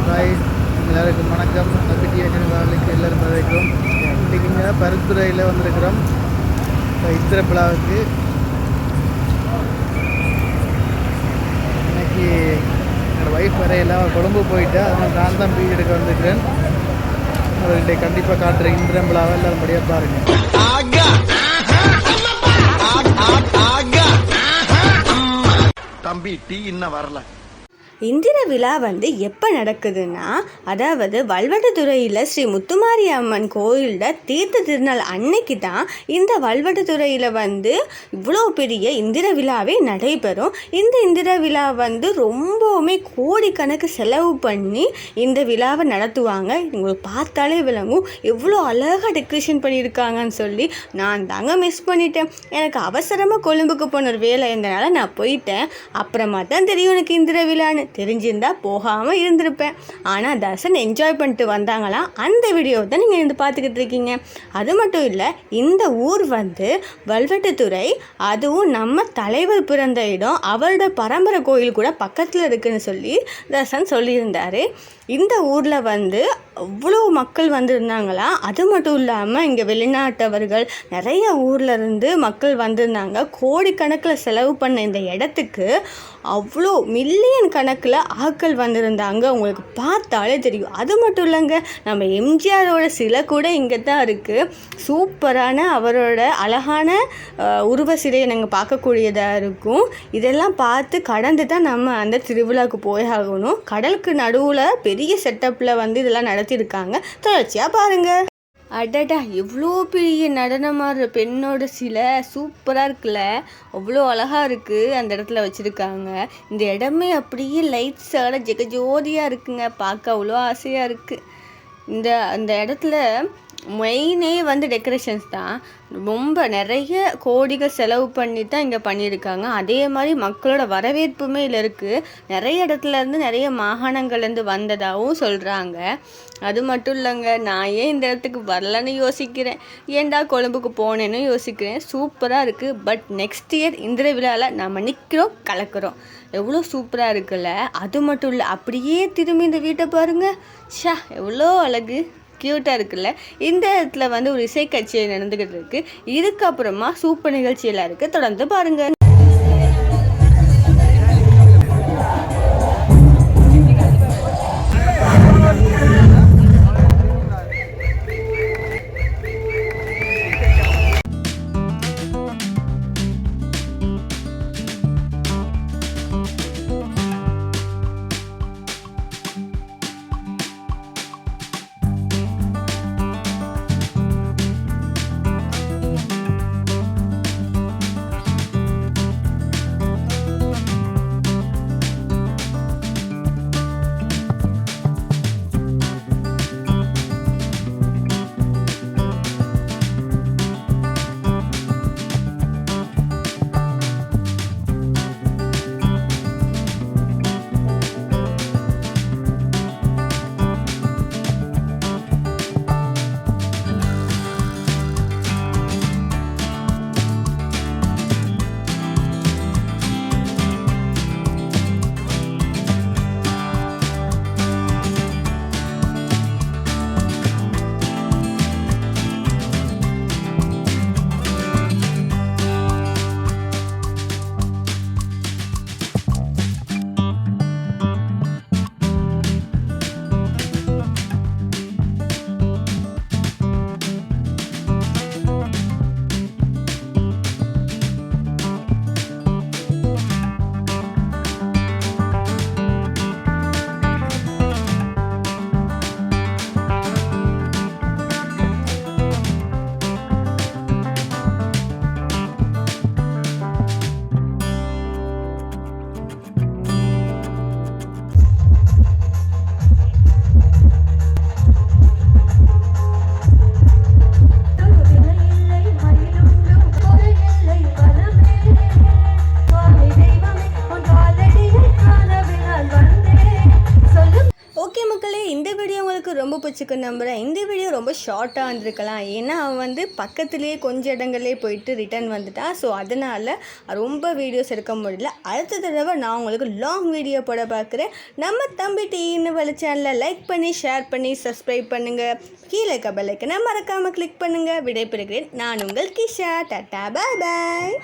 Hi எல்லாருக்கும் வணக்கம். நம்பிக்கை வாழ்க்கை எல்லோரும் வரைக்கும் இன்றைக்கு இங்கே பருத்துறையில் வந்திருக்கிறோம். இப்போ இத்திர விழாவுக்கு இன்னைக்கு என்னோடய ஒய்ஃப் வரையில் கொழும்பு போயிட்டா, அதனால் நான் தான் வீடு எடுக்க வந்திருக்கிறேன். அவர்கிட்ட கண்டிப்பாக காட்டுற இந்திர விழாவை எல்லோரும் முடிய பாருங்கள். தம்பி டீ இன்னும் வரல. இந்திர விழா எப்போ நடக்குதுன்னா, அதாவது வல்வட்டத்துறையில் ஸ்ரீ முத்துமாரி அம்மன் கோயிலில் தீர்த்த திருநாள் அன்னைக்கு தான் இந்த வல்வட்டத்துறையில் இவ்வளோ பெரிய இந்திர விழாவே நடைபெறும். இந்த இந்திர விழா ரொம்பவுமே கோடிக்கணக்கு செலவு பண்ணி இந்த விழாவை நடத்துவாங்க. உங்களுக்கு பார்த்தாலே விளங்கும் எவ்வளோ அழகாக டெக்கரேஷன் பண்ணியிருக்காங்கன்னு சொல்லி. நான் தாங்க மிஸ் பண்ணிட்டேன். எனக்கு அவசரமாக கொழும்புக்கு போன ஒரு வேலை இருந்தனால நான் போயிட்டேன். அப்புறமா தான் தெரியும் எனக்கு இந்திர விழான்னு. தெரிஞ்சிருந்தா போகாமல் இருந்திருப்பேன். ஆனால் தர்சன் என்ஜாய் பண்ணிட்டு வந்தாங்களாம். அந்த வீடியோ தான் நீங்கள் இருந்து பார்த்துக்கிட்டு இருக்கீங்க. அது மட்டும் இல்லை, இந்த ஊர் வல்வட்டத்துறை, அதுவும் நம்ம தலைவர் பிறந்த இடம், அவரோட பரம்பரை கோயில் கூட பக்கத்தில் இருக்குதுன்னு சொல்லி தர்சன் சொல்லியிருந்தார். இந்த ஊரில் அவ்வளோ மக்கள் வந்திருந்தாங்களாம். அது மட்டும் இல்லாமல் இங்கே வெளிநாட்டவர்கள் நிறைய ஊரில் இருந்து மக்கள் வந்திருந்தாங்க. கோடிக்கணக்கில் செலவு பண்ண இந்த இடத்துக்கு அவ்வளோ மில்லியன் கணக்கில் ஆட்கள் வந்திருந்தாங்க. உங்களுக்கு பார்த்தாலே தெரியும். அது மட்டும் இல்லைங்க, நம்ம எம்ஜிஆரோட சிலை கூட இங்கே தான் இருக்குது. சூப்பரான அவரோட அழகான உருவ சிலையை நாங்கள் பார்க்கக்கூடியதாக இருக்கும். இதெல்லாம் பார்த்து கடந்து தான் நம்ம அந்த திருவிழாவுக்கு போயாகணும். கடலுக்கு நடுவில் பெரிய செட்டப்பில் இதெல்லாம் நடத்தியிருக்காங்க. தொடர்ச்சியாக பாருங்கள். அடடா, எவ்வளோ பெரிய நடனமாடுற பெண்ணோட சிலை சூப்பராக இருக்குல்ல, அவ்வளோ அழகாக இருக்குது. அந்த இடத்துல வச்சுருக்காங்க. இந்த இடமே அப்படியே லைட்ஸால் ஜெகஜோதியாக இருக்குங்க. பார்க்க அவ்வளோ ஆசையாக இருக்குது. அந்த இடத்துல மெயினே டெக்கரேஷன்ஸ் தான். ரொம்ப நிறைய கோடிகள் செலவு பண்ணி தான் இங்கே பண்ணியிருக்காங்க. அதே மாதிரி மக்களோட வரவேற்புமே இதில் இருக்குது. நிறைய இடத்துலேருந்து நிறைய மாகாணங்கள்லேருந்து வந்ததாகவும் சொல்கிறாங்க. அது மட்டும் இல்லைங்க, நான் ஏன் இந்த இடத்துக்கு வரலன்னு யோசிக்கிறேன். ஏன்டா கொழும்புக்கு போனேன்னு யோசிக்கிறேன். சூப்பராக இருக்குது. பட் நெக்ஸ்ட் இயர் இந்திர விழாவில் நம்ம நிற்கிறோம், கலக்கிறோம். எவ்வளோ சூப்பராக இருக்குல்ல. அது மட்டும் இல்லை, அப்படியே திரும்பி இந்த வீட்டை பாருங்கள். ஷா, எவ்வளோ அழகு, க்யூட்டாக இருக்குல்ல. இந்த இடத்துல ஒரு இசை கச்சேரி நடந்துக்கிட்டு இருக்குது. இதுக்கப்புறமா சூப்பர் நிகழ்ச்சியெல்லாம் இருக்குது. தொடர்ந்து பாருங்கள். உங்களுக்கு ரொம்ப பிடிச்சிக்கு நம்புகிறேன். இந்த வீடியோ ரொம்ப ஷார்ட்டாக இருந்திருக்கலாம், ஏன்னா அவன் வந்து பக்கத்துலேயே கொஞ்சம் இடங்களே போயிட்டு ரிட்டர்ன் வந்துட்டான். ஸோ அதனால் ரொம்ப வீடியோஸ் எடுக்க முடியல. அடுத்த தடவை நான் உங்களுக்கு லாங் வீடியோ போட பார்க்குறேன். நம்ம தம்பி டீன்னு சேனலில் லைக் பண்ணி ஷேர் பண்ணி சப்ஸ்கிரைப் பண்ணுங்கள். கீழே பெல் ஐக்கனை மறக்காமல் கிளிக் பண்ணுங்கள். விடைபெறுகிறேன். நான் உங்கள் கிஷா. டாடா, பாய் பாய்.